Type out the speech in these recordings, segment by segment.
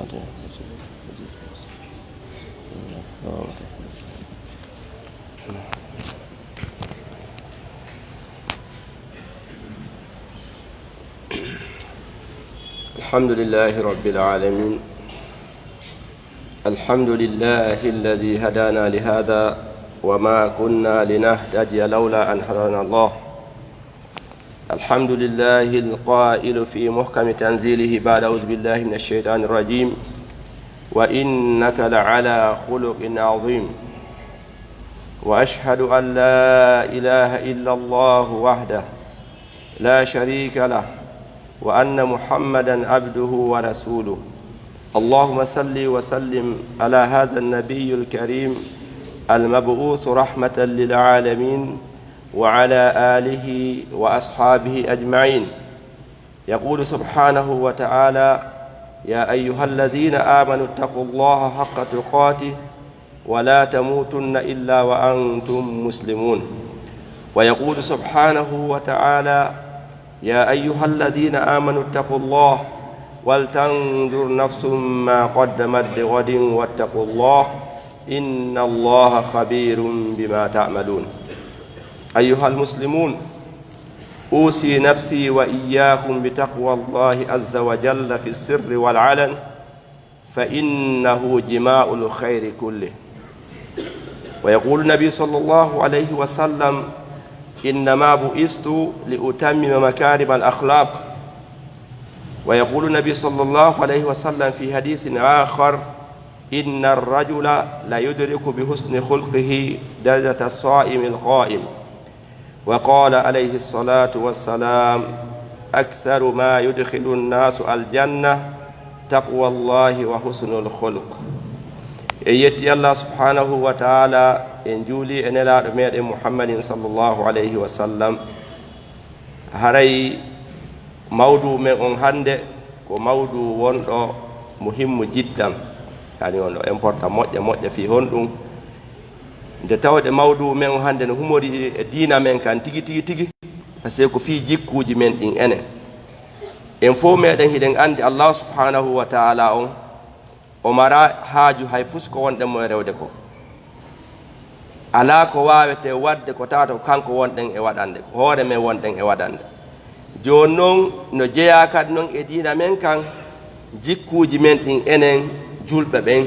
الحمد لله رب العالمين. الحمد لله الذي هدانا لهذا وما كنا لنهتدي لولا أن هدانا الله. الحمد لله القائل في محكم تنزيله بعد أعوذ بالله من الشيطان الرجيم وإنك لعلى خلق عظيم. وأشهد أن لا إله إلا الله وحده لا شريك له وأن محمدًا عبده ورسوله. اللهم صل وسلم على هذا النبي الكريم المبعوث رحمة للعالمين وعلى آله وأصحابه أجمعين. يقول سبحانه وتعالى: يا أيها الذين آمنوا اتقوا الله حق تقاته ولا تموتن إلا وأنتم مسلمون. ويقول سبحانه وتعالى: يا أيها الذين آمنوا اتقوا الله ولتنظر نفس ما قدمت لغد واتقوا الله إن الله خبير بما تعملون. أيها المسلمون، أوصي نفسي وإياكم بتقوى الله عز وجل في السر والعلن، فإنه جماع الخير كله. ويقول النبي صلى الله عليه وسلم: إنما بعثت لأتمم مكارم الأخلاق. ويقول النبي صلى الله عليه وسلم في حديث آخر: إن الرجل لا يدرك بحسن خلقه درجة الصائم القائم. وقال عليه الصلاة والسلام: أكثر ما يدخل الناس الجنة تقوى الله وحسن الخلق. يتي الله سبحانه وتعالى إن جولي إن لا رميد محمد صلى الله عليه وسلم هري موضوع من هند وموضوع وندو مهم جدا، يعني وندو important موجة في هندو. nde tawde mawdu men hande no humori diina men kan tigi parce que fi jikkuji men din enen en fo meɗen hiɗen andi Allah subhanahu wa ta'ala on o mara haaju hay fusko wonɗen mo rewde ko ala ko wawete wadde ko tawata ko kanko wonɗen e waɗande ko hoore men wonɗen e waɗande. joni noon no jeeya kadi noon e diina men kan jikkuji men ɗin enen julɓe ɓen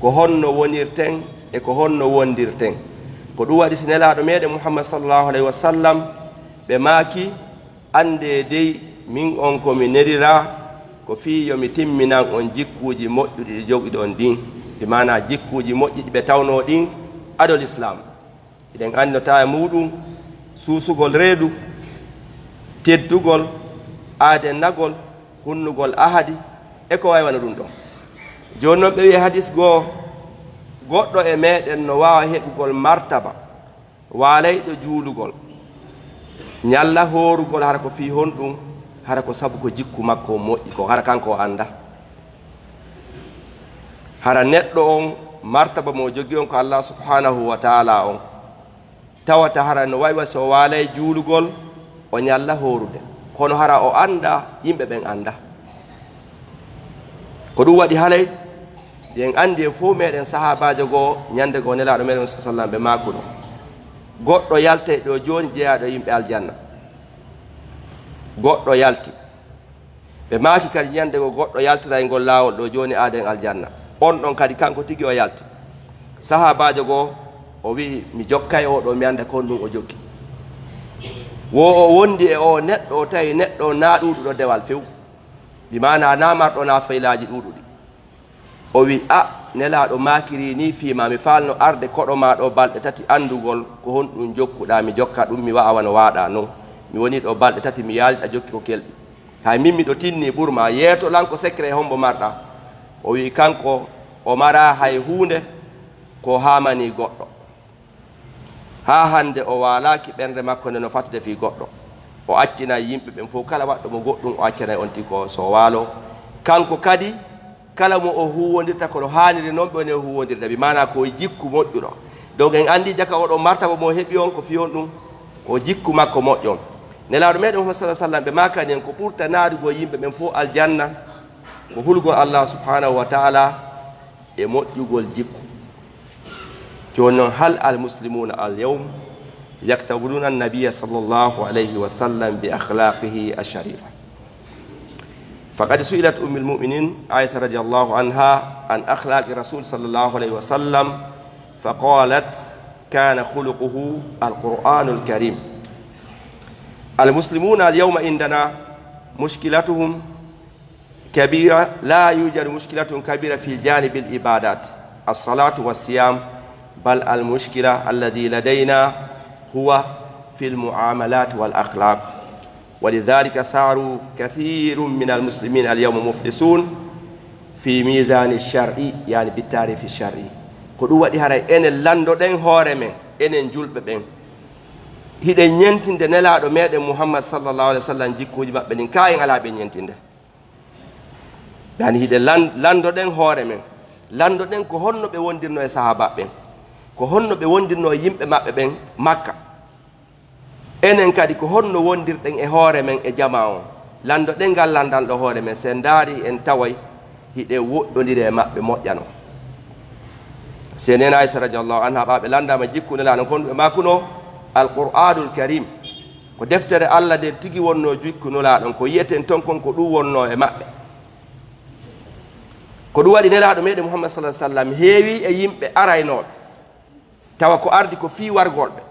ko honno wonirten e ko honno wondirten. ko ɗum waɗi sinelaɗo meɗen Muhammad sallallahu alaihi wasallam ɓe maaki ande dey min on komi nerira ko fi yomi timminan on jikkuji moƴƴuɗi ɗi jogiɗon ɗin, ɗi mana jikkuji moƴƴiɗi ɓe tawno ɗin adol islam. eɗen andota e muɗum suusugol reedu, teddugol, aadennagol, hunnugol ahadi e ko way wana ɗum ɗon. joni noon ɓe wi hadis goo: goɗɗo e meɗen no wawa heɓugol martaba walayɗo juulugol ñalla horugol hara ko fi honɗum hara ko sabu ko jikku makko moƴƴi ko hara kanko anda. hara neɗɗo on martaba mo jogi on ko Allah subhanahu wa ta'ala on tawata hara no wawi so walay juulugol o ñalla horude, kono hara o anda yimɓe ɓen anda. ko ɗum waɗi halay yen andi e fo meɗen sahabajo goo ñande goo nelaɗo meɗen sallam ɓe makuɗo goɗɗo yalte ɗo joni jeeyaɗo yimɓe aljanna. goɗɗo yalti ɓe maaki kadi ñande go goɗɗo yaltira e ngol laawol ɗo joni aaden aljanna. on ɗon kadi kanko tigi o yalti. sahabajo goo o wi mi jokkay o ɗo mi anda kon ɗum o jokki. wo o wondi e o neɗɗo o tawi neɗɗo na ɗuɗuɗo dewal few, bi mana na marɗo na faylaji ɗuɗuɗi. o wi a nelaɗo makiri ni fima mi falno arde koɗo ma ɗo balɗe tati andugol ko honɗum jokkuɗa mi jokka ɗum mi wawa no waɗa noon. mi woni ɗo balɗe tati mi yaaliɗa jokki ko kelɗi hay min miɗo tinni ɓurma yeeto lanko secret hombo marɗa. o wi kanko o mara hay hunde ko hamani goɗɗo ha hande o walaki ɓernde makko nde no fattude fi goɗɗo. o accina yimɓe ɓen fof kala waɗɗo mo goɗɗum o accanay on ti ko so waalo. kanko kadi kala mo o huwondirta kono haniri noon ɓe woni o huwondirɗa, bi mana ko jikku moƴƴuɗo. donc en andi jaka oɗo martaba mo heeɓi on ko fi on ɗum ko jikku makko moƴƴon. nelaɗo meɗen Muhammad sallallahu alaihi wasallam ɓe makani en ko ɓurta naarugo yimɓe ɓen fof aljanna ko hulgol Allah subhanahu wa ta'ala e moƴƴugol jikku. joni noon hal almuslimuna alyawm yaktabuluna annabiya sallllahu alayhi wa sallam bi akhlaqihi alsharifa. فقد سئلت أم المؤمنين عائشة رضي الله عنها عن أخلاق رسول صلى الله عليه وسلم فقالت كان خلقه القرآن الكريم. المسلمون اليوم عندنا مشكلتهم كبيرة، لا يوجد مشكلة كبيرة في جانب العبادات الصلاة والصيام، بل المشكلة الذي لدينا هو في المعاملات والأخلاق. ولذلك صاروا كثير من المسلمين اليوم مفلسون في ميزان الشرعي، يعني بالتعريف الشرعي. قدوة دي هراي ان لاندو دين هوري من ان جولب بين هيدي نينتinde nelaado meden Muhammad sallallahu alaihi wasallam jikkuji mabbe din kayen ala be nyentinde. Yani hide lando den hoore men, lando den ko honno be wondirno e sahaba ben, ko honno be wondirno yimbe mabbe ben Makka. Enen kadi ko honno wondirden e hoore men e jama on, lando den gal landal do hoore men sen daari en taway hide woddondire e mabbe moƴƴano. Senen Aisha radhiyallahu anha baabe landama jikkune la non kon be makuno alqur'anul karim ko deftere Allah de tigi wonno jikkuno la don ko yeten ton kon ko du wonno e mabbe. ko ɗum waɗi nelaɗo meɗen Muhammad sallallahu alaihi wasallam heewi e yimɓe araynoɓe tawa ko ardi ko fii wargolɓe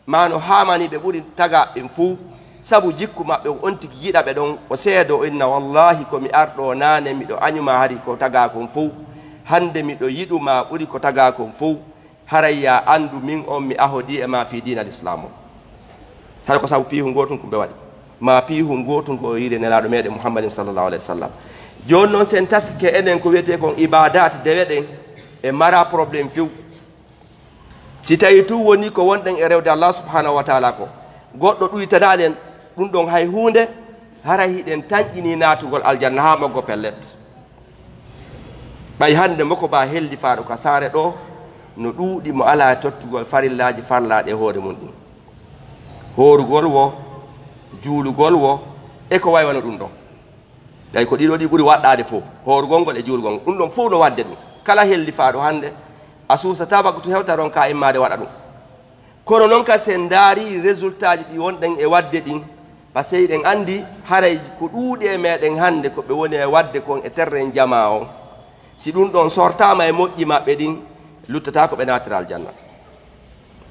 mano hamani ɓe ɓuri taga ɓen fuu sabu jikku maɓɓe on tigi yiɗa ɓe ɗon o seedo inna wallahi komi arɗo nane miɗo añuma hari ko taga kon fuu hande miɗo yiɗuma ɓuri ko taga kon fuu harayya andu min on mi ahodi e ma fi dinal islam o hara ko sabu piihu gotum ko ɓe waɗi ma piihu gotum ko yiide nelaɗo meɗen Muhammadin sallallahu alaihi wasallam. joni noon sen taske enen ko wiyete kon ibadat dewe ɗen e mara probléme few si tawi tu woni ko wonɗen e rewde Allah subhanahu wa taala ko goɗɗo ɗuytanaɗen ɗum ɗon hay hunde hara hiɗen tanƴini natugol aljanna ha maggo pellet ɓay hande moko ba heldi faɗo ka saare ɗo no ɗuuɗi mo ala tottugol farillaji farlaɗe e hoore mum ɗum horugol wo juulugol wo e ko way wano ɗum ɗon tawi ko ɗiɗo ɗi ɓuri waɗɗade fof horugol ngol e juulugol ɗum ɗon fof no wadde ɗum kala heldi faɗo hande a suusata baggo to hewta ɗon ka immade waɗa ɗum kono noon ka sen daari résultat ji ɗi wonɗen e wadde ɗin par ce que ɗen andi haray ko ɗuuɗi e meɗen hande ko ɓe woni e wadde kon e terren jama on si ɗum ɗon sortama e moƴƴi maɓɓe ɗin luttata ko ɓe natira aljanna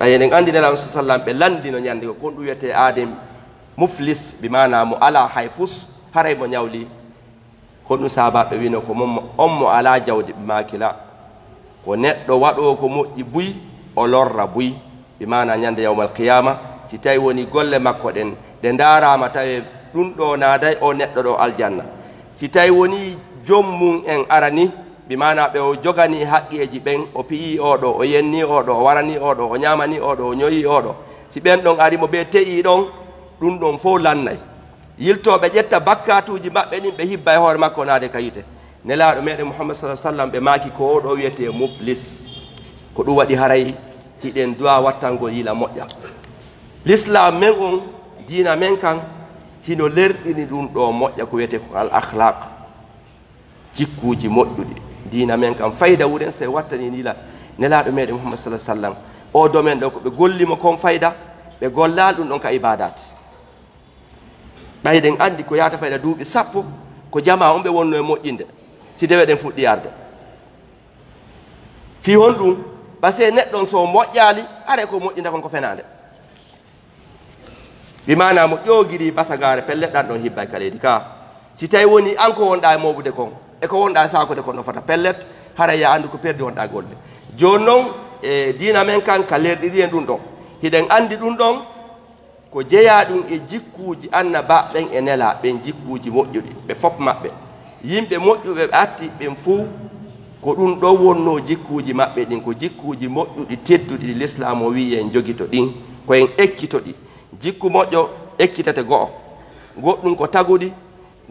ɓay eɗen andi nelaɗo sallam ɓe landino ñande ko kon ɗum wiyete adem muflis bi mana mo ala hay fus haray mo ñawli ko ɗum sahabaɓe wino ko on mo ala jawdi ɓe makila ko neɗɗo waɗo ko moƴƴi buy o lorra buy bi mana ñande yawmal qiyama si tawi woni golle makko ɗen ɗe darama tawi ɗum ɗo naaday o neɗɗo ɗo aljanna si tawi woni jommum en arani bi mana ɓe o jogani haqqeji ɓen o piyi oɗo o yenni oɗo o warani oɗo o ñamani oɗo o ñoyi oɗo si ɓen ɗon arimo ɓe teƴi ɗon ɗum ɗon fof lannay yiltoɓe ƴetta bakkatuji maɓɓe ɗin ɓe hibba e hoore makko naade kayite nelaɗo meɗen Muhammad sallallahu alaihi wasallam ɓe maki ko oɗo wiyete muflis ko ɗum waɗi haray hiɗen duwa wattangol yiila moƴƴa l'islam men on diina men kan hino lerɗini ɗum ɗo moƴƴa ko wiyete ko al akhlaq jikkuji moƴƴuɗi diina men kan fayda wuren se wattani nila nelaɗo meɗen Muhammad sallallahu alaihi wasallam o domaine ɗo ko ɓe gollimo kon fayda ɓe gollal ɗum ɗon ka ibadat ɓayɗen andi ko yata fayda duuɓi sappo ko jama on ɓe wonno e moƴƴinde si dewe ɗen fuɗɗi arde fi hon ɗum par ce que neɗɗon so moƴƴali are ko moƴƴinta kon ko fenade bi mana mo ƴogiri basagare pelleɗɗan ɗon hibba e kaleydi ka si tawi woni an ko wonɗa e moɓude kon e ko wonɗa e sakode kon ɗo fota pellet hara ya andu ko perdi wonɗa golle joni noon e diina men kan ka lerɗiɗi en ɗum ɗon hiɗen andi ɗum ɗon ko jeeya ɗum e jikkuji annaba ɓen e nela ɓen jikkuji moƴƴuɗi ɓe fof maɓɓe yimɓe moƴƴuɓe ɓe atti ɓen fuu ko ɗum ɗo wonno jikkuji maɓɓe ɗin ko jikkuji moƴƴuɗi tedduɗi ɗi l'islam o wi en jogito ɗin koyen ekkito ɗi jikku moƴƴo ekkitate go'o goɗɗum ko taguɗi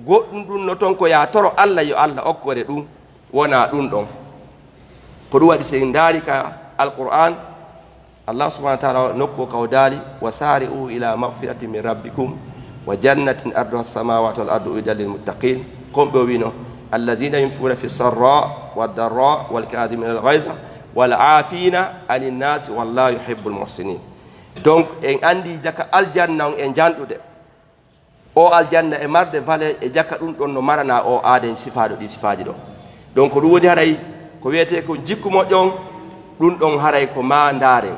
goɗɗum ɗum no toon ko ya toro Allah yo Allah okkore ɗum wona ɗum ɗon ko ɗum waɗi sen daari ka alquran Allah subhanahu wa ta'ala nokku ka o daali wa sari'u ila maghfiratin min rabbikum wa jannatin arduha as-samawati wal ardu uiddat lil muttaqin komɓe o wino الذين ينفقون في السراء والضراء والكاظمين الغيظ والعافين عن الناس والله يحب المحسنين. Donc en andi jaka aljanna on en jandude o aljanna e marde vale e jaka dum don no marana o aaden sifaado di sifaaji do. Donc dum wodi haray ko wiyete ko jikku moƴƴon dum don haray ko ma ndaren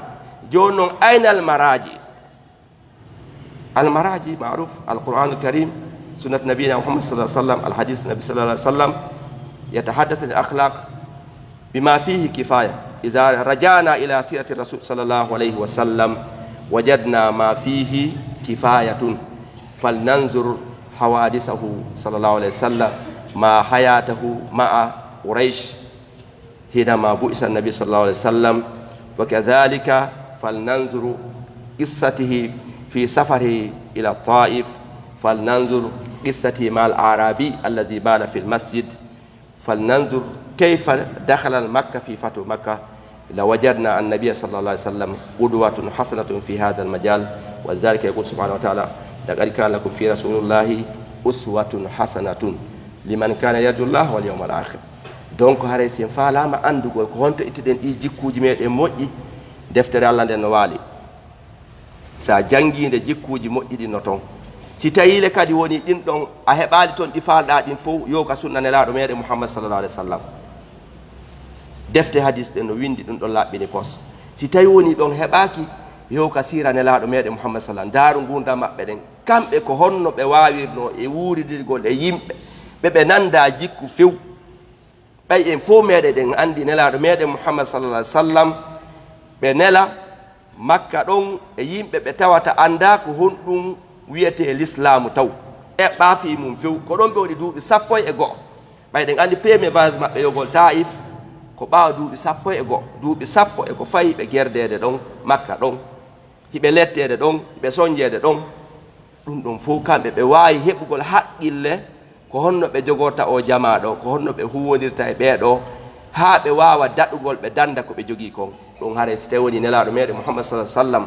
joni non aynal maraji. المراجي معروف القرآن الكريم سنة نبينا محمد صلى الله عليه وسلم الحديث النبي صلى الله عليه وسلم يتحدث عن الأخلاق بما فيه كفاية. إذا رجعنا إلى سيرة الرسول صلى الله عليه وسلم وجدنا ما فيه كفاية فلننظر حوادثه صلى الله عليه وسلم مع حياته مع قريش حينما بعث النبي صلى الله عليه وسلم وكذلك فلننظر قصته في سفره إلى الطائف فلننظر قصته مع الأعرابي الذي بال في المسجد فلننظر كيف دخل مكة في فتح مكة لوجدنا النبي صلى الله عليه وسلم قدوة حسنة في هذا المجال. ولذلك يقول سبحانه وتعالى لقد كان لكم في رسول الله أسوة حسنة لمن كان يرجو الله واليوم الآخر. donc hare sen falama andugol ko honto ittiden ɗi jikkuji meɗen moƴƴi deftere Allah nden no waali sa janginde jikkuji moƴƴi ɗi no ton si tawile kadi woni ɗin ɗon a heɓali toon ɗi falɗa ɗin fof yo ka sunna nelaɗo meɗen Muhammad sallallahu alaihi wasallam defte hadis ɗen no windi ɗum ɗon laɓɓini pos si tawi woni ɗon heɓaki yo ka sira nelaɗo meɗen Muhammad sallallahu daaru ngunda maɓɓe ɗen kamɓe ko honno ɓe wawirno e wuuridirgol e yimɓe ɓe nanda jikku few ɓay en fof meɗe ɗen andi nelaɗo meɗen Muhammad sallallahu alaihi wasallam ɓe nela makka ɗon e yimɓe ɓe tawata anda ko honɗum wiyete l'islamu taw eɓɓa fi mum few ko ɗon ɓe woni duuɓi 11 ɓay ɗen andi premier vase maɓɓe yogol taif ko ɓaawa duuɓi 11 duuɓi 10 e ko fayi ɓe gerdede ɗon makka ɗon hiɓe lettede ɗon hiɓe soñjede ɗon ɗum ɗon fof kamɓe ɓe wawi heɓugol haqqille ko honno ɓe jogorta o jama ɗo ko honno ɓe huwodirta e ɓeeɗo ha ɓe wawa daɗugol ɓe danda ko ɓe jogii kon ɗum haare so tawi woni nelaɗo meɗen Muhammad sallallahu alaihi wasallam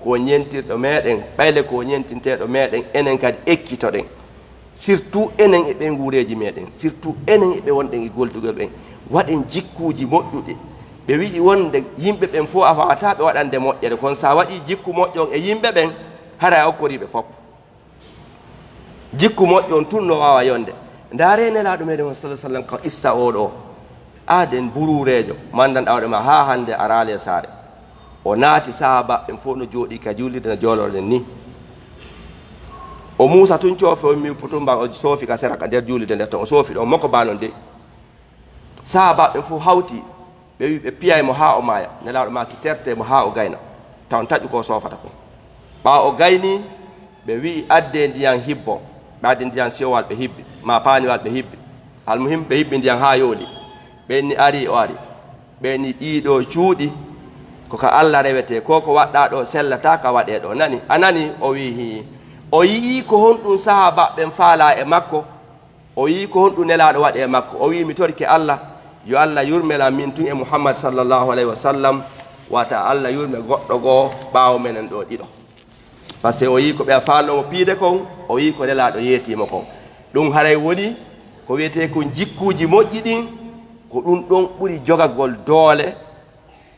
ko ñentirɗo meɗen ɓayle ko ñentinteɗo meɗen enen kadi ekkitoɗen surtout enen e ɓen guureji meɗen surtout enen e ɓe wonɗen e goldugol ɓen waɗen jikkuji moƴƴuɗe ɓe wi'i wonde yimɓe ɓen fof a wawata ɓe waɗande moƴƴere kono sa waɗi jikku moƴƴon e yimɓe ɓen hara a okkoriɓe fof jikku moƴƴon tun no wawa yonde ndaare nelaɗo meɗen sallallahu alaihi wasallam ko issa oɗo aden bururejo mandan awɗe ma ha hande arale saare o naati sahaba ɓen fof no jooɗi ka julirde no jolorɗen ni o Musa tun coofe o mi putumba o soofi ka sera ka nder julirde nder ton o soofi ɗon makko banon de sahaba ɓen fof hawti ɓe wi ɓe piyaymo ha o maaya nelaɗo ma ki tertemo ha o gayna taw taƴu ko soofata ko ɓa o gayni ɓe wi adde ndiyan hibbo ɓe adde ndiyan sewal ɓe hibbi ma paaniwal ɓe hibbi almuhim ɓe hibbi ndiyan ha yooli ɓenni ari o ari ɓenni ɗiɗo cuuɗi koko Allah rewete ko ko waɗɗa ɗo sellata ka waɗe ɗo nani a nani o wi hi o yii ko honɗum sahaba ɓen faala e makko o yii ko honɗum nelaɗo waɗe e makko o wi mi torke Allah yo Allah yurmela min tun e Muhammad sallallahu alaihi wasallam wata Allah yurme goɗɗo goo ɓaawo menen ɗo ɗiɗo par ce que o yii ko ɓe faalnomo piide kon o yii ko nelaɗo yeetimo kon ɗum haray woni ko wiyete ko jikkuji moƴƴi ɗin ko ɗum ɗon ɓuri jogagol doole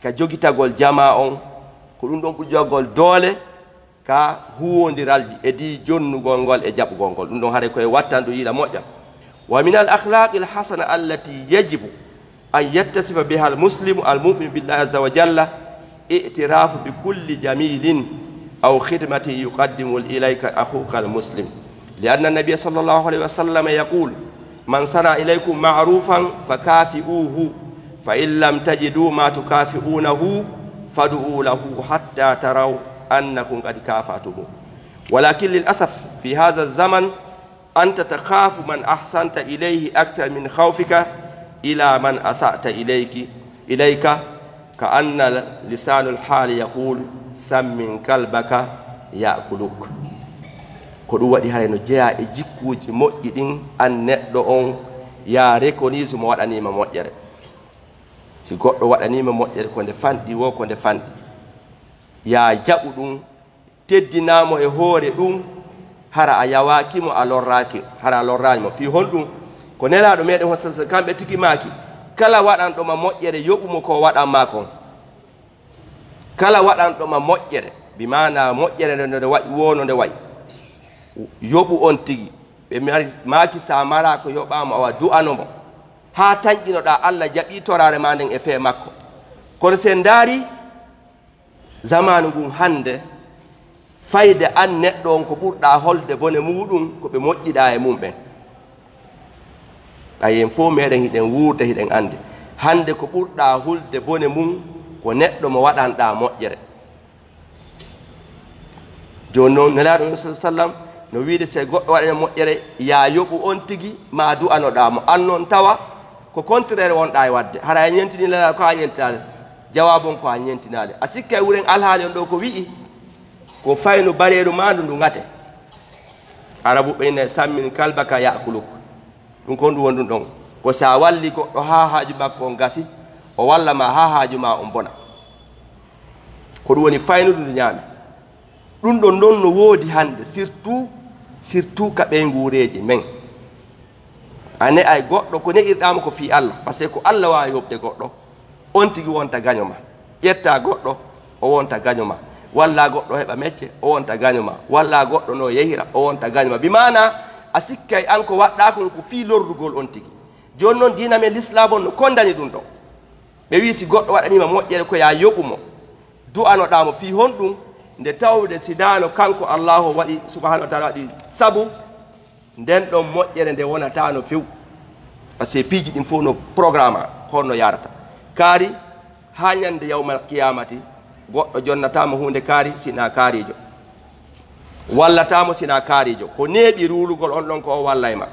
ka jogitagol jama on ko ɗum ɗon ɓuri jogagol doole ka huwondiralji e di jonnugol ngol e jaɓugol ngol ɗum ɗon haray koye wattan ɗum yiila moƴƴa wa min al akhlaqi al hasana allati yajibu an yattasifa biha al muslimu al mu'min billahi azza wa jalla i'tirafu bi kulli jamilin aw khidmatin yuqaddimu ilayka akhuka al muslim lianna an-nabiy sallallahu alayhi wa sallam yaqul man sana ilaykum ma'rufan fakafi'uhu fa in lam tajidu ma tukafi'unahu fad'u lahu hatta taraw annakum qad kafatumu walakin lil asaf fi hadha az-zaman anta takhafu man ahsanta ilayhi akthar min khawfika ila man asa'ta ilayka ka anna lisanul hali yaqul sammin kalbaka ya'kuluk ko ɗum waɗi hare no jeeya e jikkuji moƴƴi ɗin an neɗɗo on ya reconise mo waɗanima moƴƴere si goɗɗo waɗanima moƴƴere ko nde fanɗi wo ko nde fanɗi ya jaɓu ɗum teddinamo e hoore ɗum hara a yawakimo a lorraki hara a lorranimo fi honɗum ko nelaɗo meɗen hon sallallahu kamɓe tigi maaki kala waɗanɗoma moƴƴere yoɓumo ko waɗanma kon kala waɗanɗoma moƴƴere bi mana moƴƴere nde waɗi wono nde wayi yoɓu on tigi ɓe maaki sa mara ko yoɓama awa du'anomo ha tañƴinoɗa Allah jaɓi torare ma nden e fee makko kono sen daari zamanu ngun hande fayde an neɗɗo on ko ɓurɗa holde bone muɗum ko ɓe moƴƴiɗa e mumɓen ayen fof meɗen hiɗen wuurda hiɗen ande hande ko ɓurɗa hulde bone mum ko neɗɗo mo waɗanɗa moƴƴere joni noon nelaɗo sallam no wiide se goɗɗo waɗane moƴƴere ya yoɓu on tigi ma du'anoɗamo an noon tawa ko contraire wonɗa e wadde hara a ñentini nelaɗo ko a ñentinade jawabu on ko a ñentinade a sikka e wuren alhaali on ɗo ko wi'i ko fayno bareeru mandu ndu ngate arabu ɓeyne sammin kalbaka yakuluk ɗum kon ɗum won ɗum ɗon ko sa walli goɗɗo ha haaju makko on gasi o walla ma ha haaju ma on bona ko ɗum woni faynudu ndu ñaame ɗum ɗon ɗon no woodi hande surtout ka ɓey nguureji men a ne'ay goɗɗo ko ne'irɗama ko fi Allah par ce que ko Allah wawi yoɓde goɗɗo on tigi wonta gaño ma ƴetta goɗɗo o wonta gaño ma walla goɗɗo heɓa mecce o wonta gaño ma walla goɗɗo no yehira o wonta gaño ma bi mana a sikkay an ko waɗɗa kon ko fi lorrugol on tigi joni noon dina men l'islam on no kondani ɗum ɗo ɓe wi si goɗɗo waɗanima moƴƴere ko ya yoɓumo du'anoɗamo fi honɗum nde tawde sidano kanko allahu waɗi subhanahu wa taala waɗi sabu nden ɗon moƴƴere nde wonata no few par ce que piiji ɗin fof no programme honno yarata kaari ha ñande yawmal qiyamati goɗɗo jonnatamo hunde kaari sina kaarijo wallatamo sina kaarijo ko neeɓi ruulugol on ɗon ko o wallayma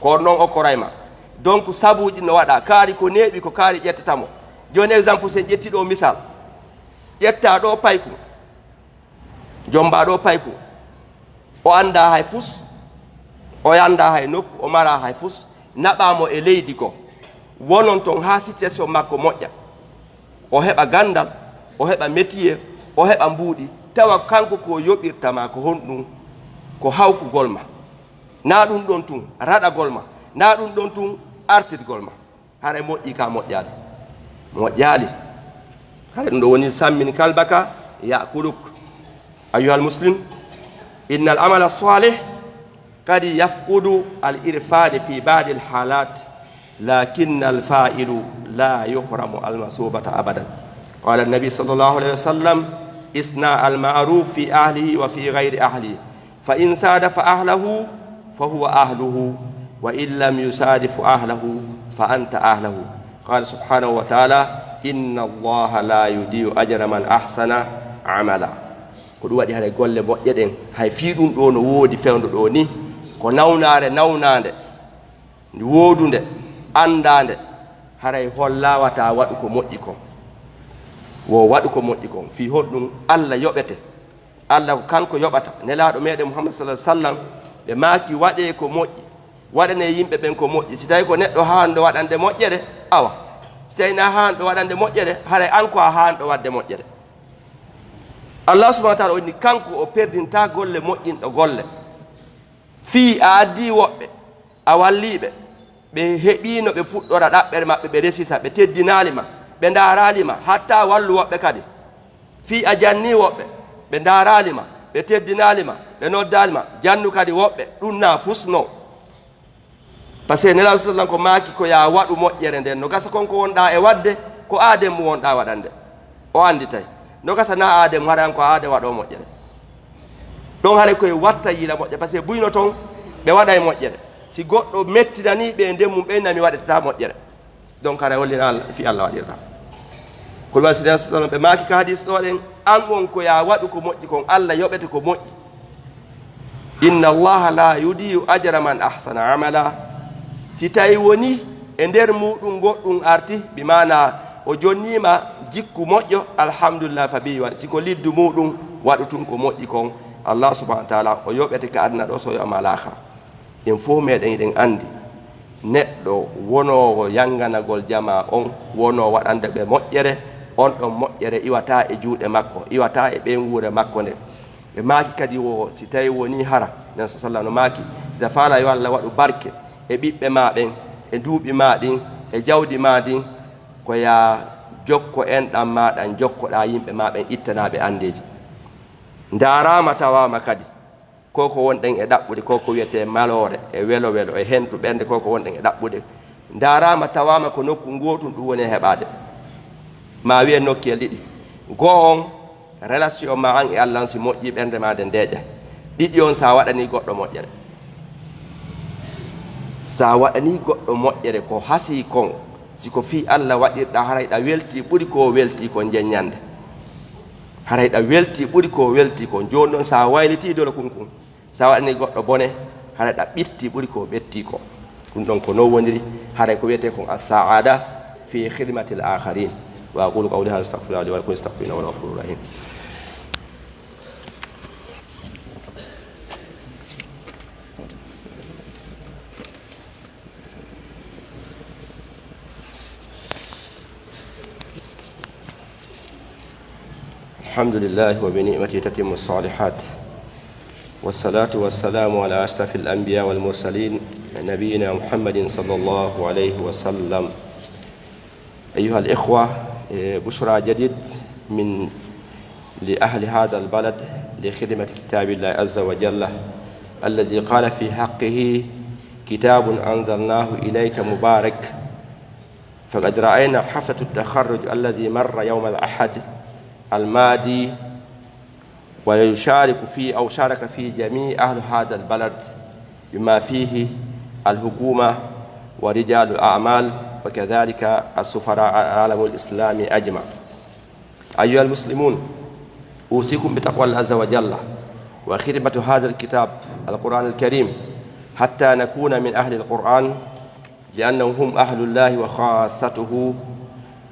ko noon o korayma donc sabuji no waɗa kaari ko neeɓi ko kaari ƴettatamo joni exemple sen ƴetti ɗo misal ƴetta ɗo payku jomba ɗo payku o anda hay fus o yanda hay nokku o mara hay fus naɓamo e leydi ko wonon ton ha situation makko moƴƴa o heɓa gandal o heɓa métier o heɓa mbuuɗi tawa kanko ko yoɓirtama ko honɗum ko hawkugol ma na ɗum ɗon tun raɗagol ma na ɗum ɗon tun artirgol ma hara moƴƴi ka moƴƴali moƴƴali hara ɗum ɗo woni sammin kalbaka yakuluk ayuha almuslim inna al amala salih قد يفقد الإرفان في بعض الحالات لكن الفاعل لا يحرم المثوبة أبدا قال النبي صلى الله عليه وسلم اصنع المعروف في أهله وفي غير أهله فإن صادف أهله فهو أهله وإن لم يصادف أهله فأنت أهله قال سبحانه وتعالى إن الله لا يضيع أجر من أحسن عملا ko ɗum waɗi hara golle moƴƴe ɗen hay fii ɗum ɗo no woodi fewndo ɗo ni ko nawnare nawnande nde woodunde andande haray hollawata waɗu ko moƴƴi kon wo waɗu ko moƴƴi kon fii honɗum Allah yoɓete Allah ko kanko yoɓata nelaɗo meɗen Muhammad sallallahu alaihi wasallam ɓe maaki waɗe ko moƴƴi waɗane yimɓe ɓen ko moƴƴi si tawi ko neɗɗo haanɗo waɗande moƴƴere awa si tawi na haanɗo waɗande moƴƴere haray an ko a haanɗo wadde moƴƴere Allah subhanahu wa ta'ala woni kanko o perdinta golle moƴƴinɗo golle fii a addi woɓɓe a walliɓe ɓe heɓino ɓe fuɗɗora ɗaɓɓere maɓɓe ɓe resisa ɓe teddinalima ɓe daralima hatta wallu woɓɓe kadi fii a janni woɓɓe ɓe daralima ɓe teddinalima ɓe noddalima jannu kadi woɓɓe ɗum na fusno par ce que nelaɗo sallam ko maaki ko ya waɗu moƴƴere nden no gasa konko wonɗa e wadde ko aadem mu wonɗa waɗande o andi tay no gasa na aadem haɗan ko aade waɗo moƴƴere ɗon haɗa koye watta yiila moƴƴere par ce que buyno toon ɓe waɗa e moƴƴere si goɗɗo mettinani ɓe nden mum ɓeynami waɗetata moƴƴere donc haɗa hollina Allah fi Allah waɗirta kono waɗi sina sallam ɓe maaki ka hadis ɗo ɗen an on ko ya waɗu ko moƴƴi kon Allah yoɓete ko moƴƴi inna allaha la yudiyu ajra man ahsana amala si tawi woni e nder muɗum goɗɗum arti bi mana o jonnima jikku moƴƴo alhamdulillah fa bi waɗi siko liddu muɗum waɗu tun ko moƴƴi kon Allah subhanahu wa ta'ala o yoɓete ka aduna ɗo so yo ama lahara en fof meɗen eɗen andi neɗɗo wonowo yanganagol jama on wono waɗande ɓe moƴƴere on ɗon moƴƴere iwata e juuɗe makko iwata e ɓeyngure makko nde ɓe maaki kadi wo si tawi woni hara nen so sallah no maaki sida faala yo Allah waɗu barke e ɓiɓɓe ma ɓen e duuɓi ma ɗin e jawdi ma ɗin ko ya jokko enɗam maɗan jokkoɗa yimɓe ma ɓen ittanaɓe andeji darama tawama kadi koko wonɗen e ɗaɓɓude koko wiyete malore e welo welo e hentu ɓernde koko wonɗen e ɗaɓɓude darama tawama ko nokku gotum ɗum woni heɓade ma wiye nokkiyel ɗiɗi goo on relation ma an e Allah si moƴƴi ɓernde ma de ndeeƴa ɗiɗi on sa waɗani goɗɗo moƴƴere sa waɗani goɗɗo moƴƴere ko hasi kon siko fi Allah waɗirɗa harayɗa welti ɓuri ko welti kon jeññande harayɗa welti ɓuri ko welti kon joni noon sa wayliti dole kunkun sa waɗani goɗɗo bone harayɗa ɓitti ɓuri ko ɓetti ko ɗum ɗon ko non woniri haray ko wiyete kon as-saada fi khidmati al-akharin wa aqulu qawli hadha astaghfirullahi li wa lakum astaghfiruhu wa ghafurur rahim الحمد لله وبنعمته تتم الصالحات والصلاة والسلام على أشرف الأنبياء والمرسلين نبينا محمد صلى الله عليه وسلم. أيها الإخوة، بشرى جديد من لأهل هذا البلد لخدمة كتاب الله عز وجل الذي قال في حقه كتاب أنزلناه إليك مبارك. فقد رأينا حفلة التخرج الذي مر يوم الأحد الماضي ويشارك فيه أو شارك فيه جميع أهل هذا البلد بما فيه الحكومة ورجال الأعمال وكذلك السفراء العالم الإسلامي أجمع. أيها المسلمون، أوصيكم بتقوى الله عز وجل وخدمة هذا الكتاب القرآن الكريم حتى نكون من أهل القرآن، لأنهم هم أهل الله وخاصته،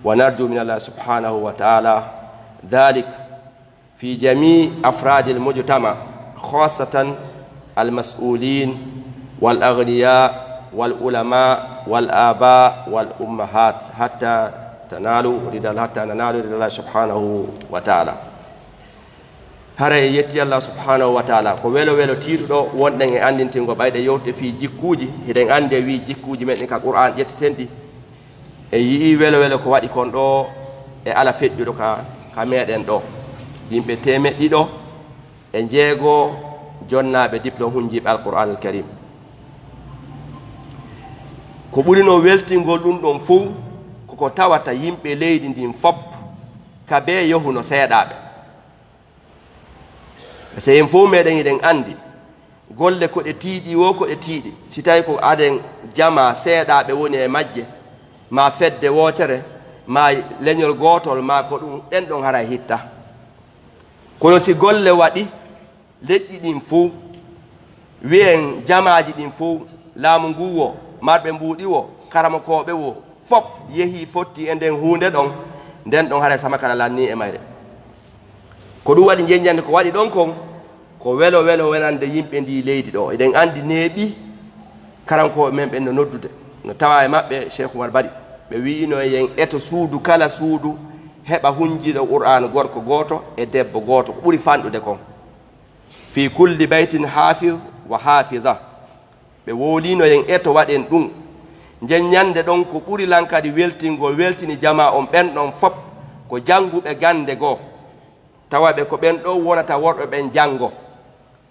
ونرجو من الله سبحانه وتعالى ذلك في جميع أفراد المجتمع، خاصة المسؤولين والأغنياء والعلماء والآباء والأمهات حتى ننالوا رضا الله سبحانه وتعالى. hare yetti Allah subhanahu wa ta'ala ko welo welo tiiɗo wonɗen e andintingo ɓayde yewte fi jikkuji hiɗen ande wi jikkuji men ka Qur'an ƴettitendi e yii welo welo ko waɗi kon ɗo e ala feƴƴuɗo ka meɗen ɗo yimɓe temeɗɗiɗo e jeego jonnaɓe diplôme hunjiɓe alqur'an alkarim. ko ɓurino weltingol ɗum ɗon fof koko tawata yimɓe leydi ndin fop kabe yahuno seeɗaɓe. so en fof meɗen eɗen andi golle koɗe tiiɗi wo koɗe tiiɗi si tawi ko aden jama seeɗaɓe woni e majje ma fedde wotere ma leñol gotol ma ko ɗum ɗen ɗon hara hitta. kono si golle waɗi leƴƴi ɗin fof wiyen jamaji ɗin fof laamu ngu wo marɓe mbuuɗi wo karamakoɓe wo fop yeehi fotti e nden hunde ɗon nden ɗon hara sama kala lanni e mayre. ko ɗum waɗi jenjande ko waɗi ɗon kon ko welo welo wenande yimɓe ndi leydi ɗo eɗen andi neeɓi karankoɓe men ɓen no noddude no tawa e maɓɓe Cheikh Oumar Bari ɓe wiino yen eto suudu kala suudu heɓa hunjiɗo Qur'an gorko goto e debbo goto ko ɓuri fanɗude kon fi kulli baytin hafiz wa hafiza. ɓe wolino yen eto waɗen ɗum jenñande ɗon ko ɓuri lankadi weltingol weltini jama on ɓen ɗon fop ko janguɓe gande goo tawaɓe ko ɓen ɗo wonata worɓe ɓen jango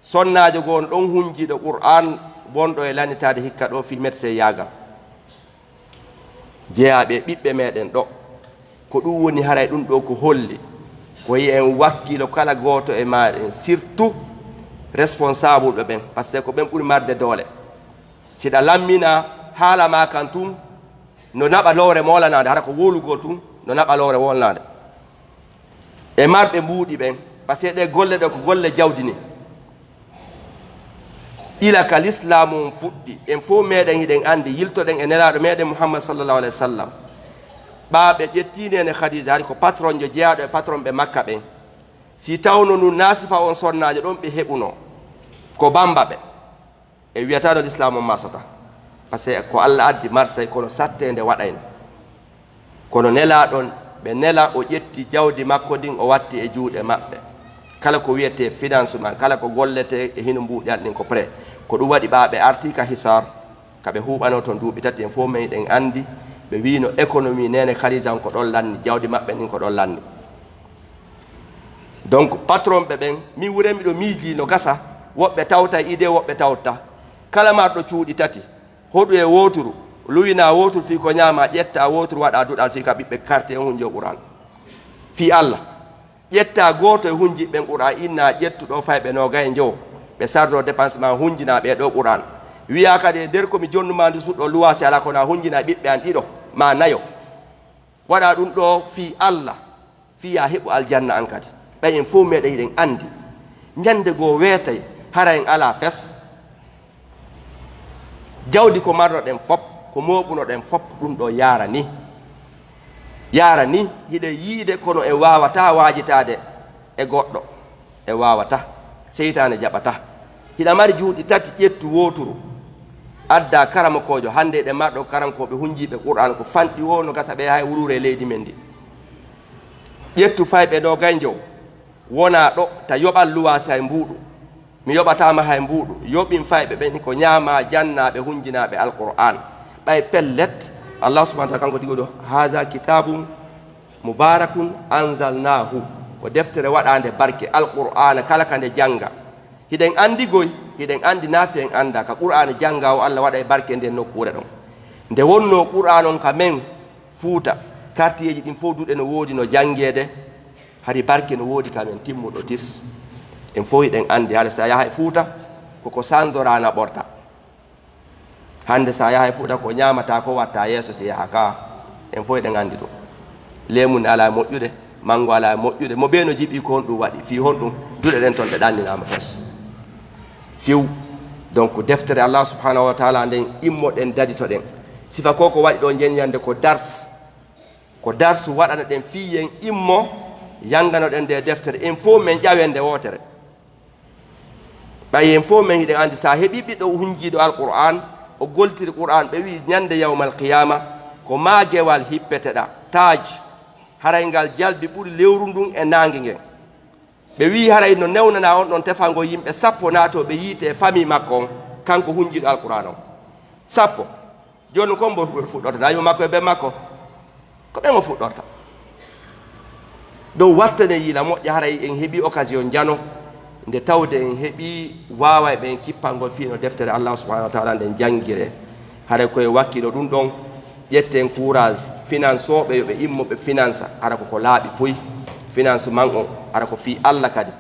sonnajo goo ɗon hunjiɗo Qur'an wonɗo e lanitade hikka ɗo fi médecin yagal jeeyaɓe ɓiɓɓe meɗen ɗo ko ɗum woni haray ɗum ɗo ko holli ko yi en wakkilo kala goto e maɗen surtout responsable ɓe ɓen par ce que ko ɓen ɓuri marde doole. siɗa lammina haala ma kan tum no naɓa lowre molanade hara ko wolugol tum no naɓa lowre wolnade e marɓe mbuuɗi ɓen par ce que ɗe golle ɗe ko golle jawdini ila ka l'islamu fuɗɗi en fof meɗen hiɗen andi yiltoɗen e nelaɗo meɗen Muhammad sallallahu alayhi wa sallam ɓaɓe ƴettini ene Khadija hari ko patron jo jeeyaɗo e patron ɓe Makka ɓen si tawno nu nasifa on sonnaje ɗon ɓe heɓuno ko bamba ɓe e wiyatano l'islamu marsata par ce que ko Allah addi marsay kono sattede waɗayno kono nelaɗon ɓe nela o ƴetti jawdi makko ndin o watti e juuɗe maɓɓe kala ko wiyete financement kala ko gollete e hino mbuɗan ɗin ko pré ko ɗum waɗi ɓaɓe arti ka hisar kaɓe huuɓano toon duuɓi tati en fof meɗen andi ɓe wino économie nene halisan ko ɗon lanni jawdi maɓɓe ɗin ko ɗon lanni. Donc patron ɓe ɓen min wuremi ɗo miiji no gasa woɓɓe tawta idée woɓɓe tawta kala marɗo cuuɗi tati hoɗu e woturu luyina woturu fi ko ñaama ƴetta woturu waɗa duɗal fi ka ɓiɓɓe carte e hunji o ɓuran fi Allah ƴetta goto e hunji ɓen ɓura inna ƴettuɗo fayɓe noga e jow ɓe sardo dépensement hunjina ɓe ɗo ɓuran wiya kadi e nder komi jonnuma ndu suɗɗo luwasi ala kona hunjina ɓiɓɓe an ɗiɗo ma nayo waɗa ɗum ɗo fi Allah fiya heɓu aljanna an kadi ɓay en fof meɗen hiɗen andi ñande goo weetay hara en ala fes jawdi ko marnoɗen fop ko moɓunoɗen fop ɗum ɗo yara ni hiɗe yiide kono e wawata wajitade e goɗɗo e wawata seytane jaɓata hiɗa mari juuɗi tati ƴettu woturu adda karamakojo hande ɗe marɗo karankoɓe hunjiɓe qur'an ko fanɗi wo no gasa ɓe hay wurure leydi men ndi ƴettu fayɓe no gay jow wona ɗo ta yoɓal luwasi hay mbuɗu mi yoɓatama hay mbuɗu yoɓin fayɓe ɓen ko ñaama jannaɓe hunjinaɓe alqur'an ɓay pellet Allah subhanahu wa ta'ala kanko tigo ɗo haha kitabum mubarakun anzalnahu ko deftere waɗande barke alqur'ana kala kande janga hiɗen andi goy hiɗen andi naafi en anda ka qur'ana janga o Allah waɗa e barke nden nokkure ɗon nde wonno qur'an on ka men fuuta quartier ji ɗin fof duɗe no woodi no jangede hari barke no woodi kamen timmuɗo tis en fof hiɗen andi hade sa yaha e fuuta koko sanzorana ɓorta hande sa yaha e fuuta ko ñamata ko watta yeeso si yaha ka en fof hiɗen andi ɗum lemunde ala e moƴƴude mango ala e moƴƴude mo ɓe no jiɓi ko honɗum waɗi fi honɗum duɗe ɗen toon ɗe ɗanninama fes fiw donc deftere Allah subhanahu wa ta'ala nden immoɗen daditoɗen sifa ko ko waɗi ɗo jeññande ko darsu waɗana ɗen fiyen immo yanganoɗen nde deftere en fof men ƴawende wotere ɓay en fof men hiɗen andi sa heeɓi ɓiɗɗo hunjiɗo alqur'an o goltiri qur'an ɓe wi ñande yawmal qiyama ko magewal hippeteɗa taaj haray ngal jalbi ɓuri lewru ndun e nangue ngen ɓe wi haray no newnana on ɗon tefango yimɓe 10 naato ɓe yiite famille makko on kanko hunjiɗo alqur'an on 10 joni kon mbo fuɗɗorta dayimo makko e ɓe makko ko ɓen o fuɗɗorta dow wattane yiila moƴƴa haray en heeɓi occasion jano nde tawde en heeɓi wawa e ɓen kippalngol fiino deftere Allah subhanahu wa ta'ala nden jangguire haray koye wakkilo ɗum ɗon ƴetten courage finance oɓe yoɓe immoɓe finance ara koko laaɓi poyi finance man on ara ko fi Allah kadi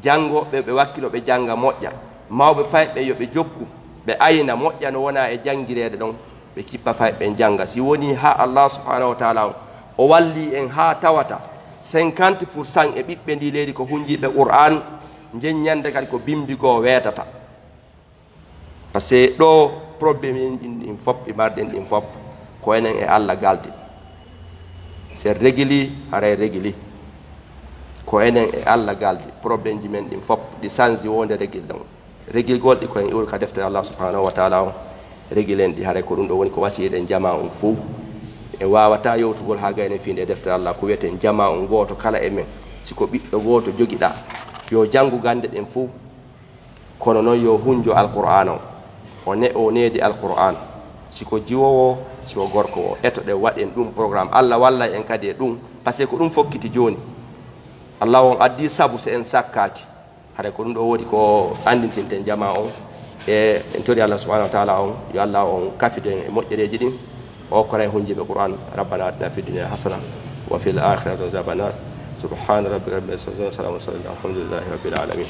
jangoɓe ɓe wakkilo ɓe janga moƴƴa mawɓe fayɓe yoɓe jokku ɓe ayna moƴƴa no wona e jangguirede ɗon ɓe kippa fayɓe janga si woni ha Allah subhanahu wa ta'ala o walli en ha tawata 50% e ɓiɓɓe ndi leydi ko hunjiɓe qur'an jeññande kadi ko bimbigo weetata par ce que ɗo probléme en ɗin fop e marɗen ɗin fop ko enen e Allah galdi c'est régli haray régli ko enen e Allah galdi probléme ji men ɗin fop ɗi sanji wonde régli ɗon régli gol ɗi koyen iwol ka deftere Allah subhanahu wa ta'ala o régli en ɗi haray ko ɗum ɗo woni ko wasiyeɗen jama on fou e wawata yewtugol ha gayne finde deftere Allah ko wiyeten jama on goto kala e men siko ɓiɗɗo goto joguiɗa yo jangu gande ɗen fou kono noon yo hunjo alqur'an o needi alqur'an siko jiwowo siko gorko o eto ɗe waɗen ɗum programme Allah walla en kadi e ɗum par ce que ko ɗum fokkiti joni Allah on addi sabu se en sakkaki haɗa ko ɗum ɗo woodi ko andintinten jama on e en tori Allah subhanahu wa ta'ala on yo Allah on kafiɗen e moƴƴereji ɗin o kora e hunjiɓe qur'an rabbana atina fi dunya hasana wa fil akhirati azaban nar subhana rabbika rabbil izzati wa salamun alhamdulillahi rabbil alamin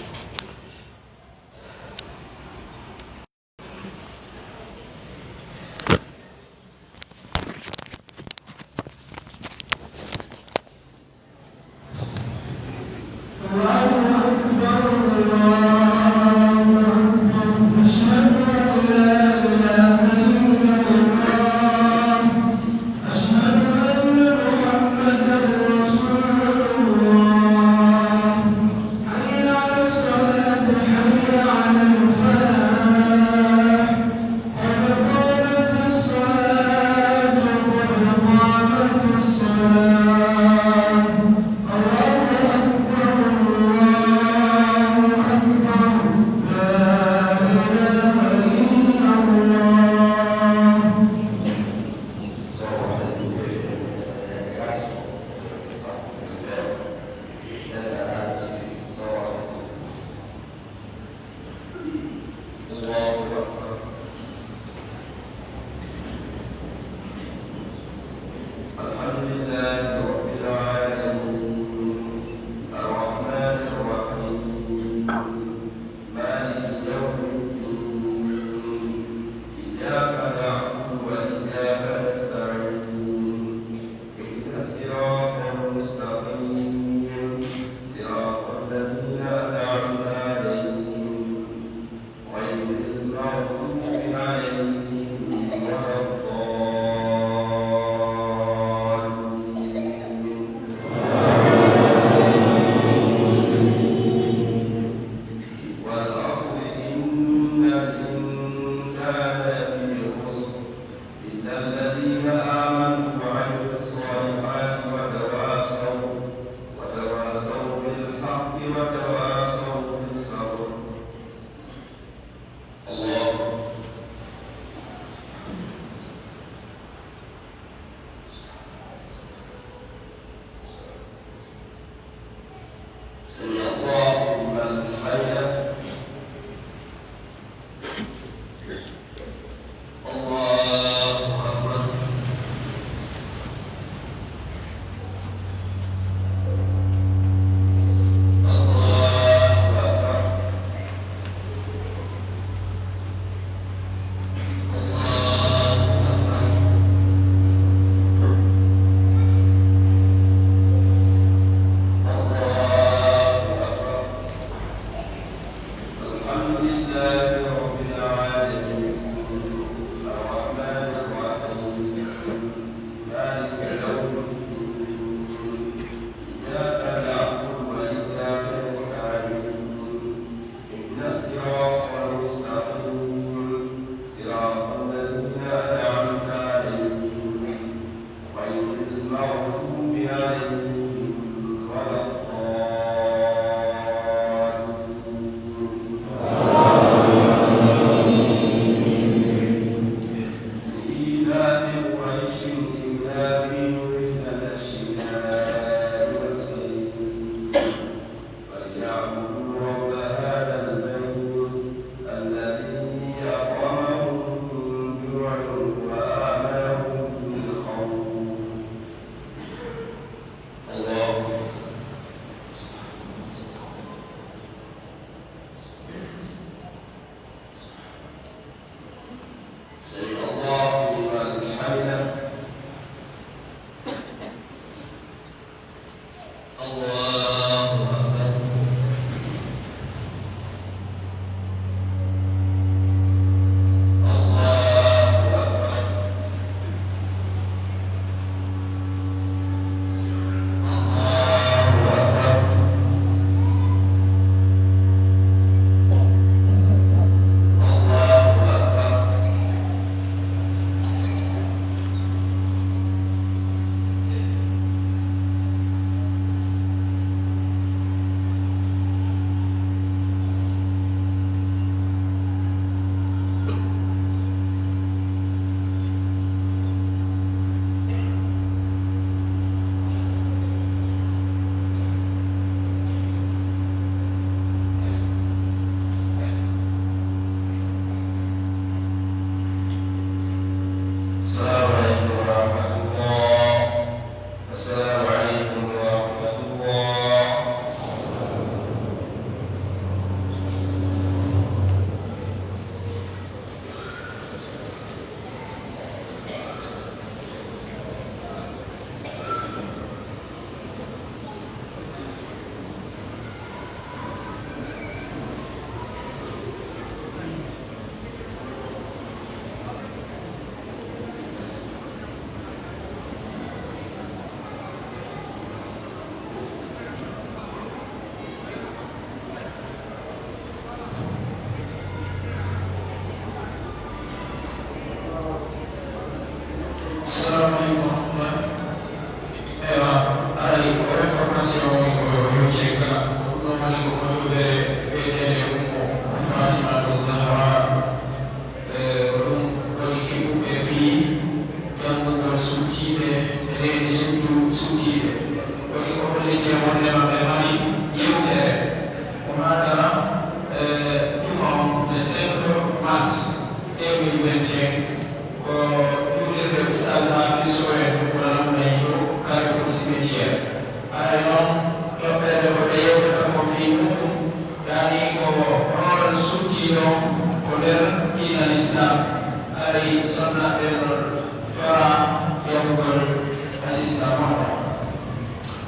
الصلاة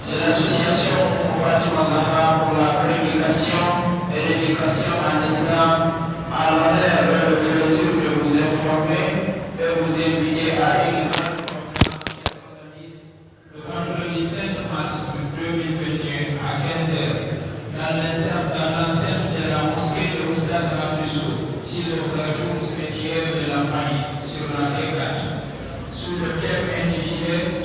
C'est l'association Fatima Zahra pour la prédication et l'éducation en islam à l'honneur de plaisir de vous informer et vous inviter à une grande conférence qui organise le vendredi 7 mars 2021 à 15h dans l'enceinte de la mosquée de l'Oustad Abdou sur le gratuit métier de la Paris sur la D4 sous le thème intitulé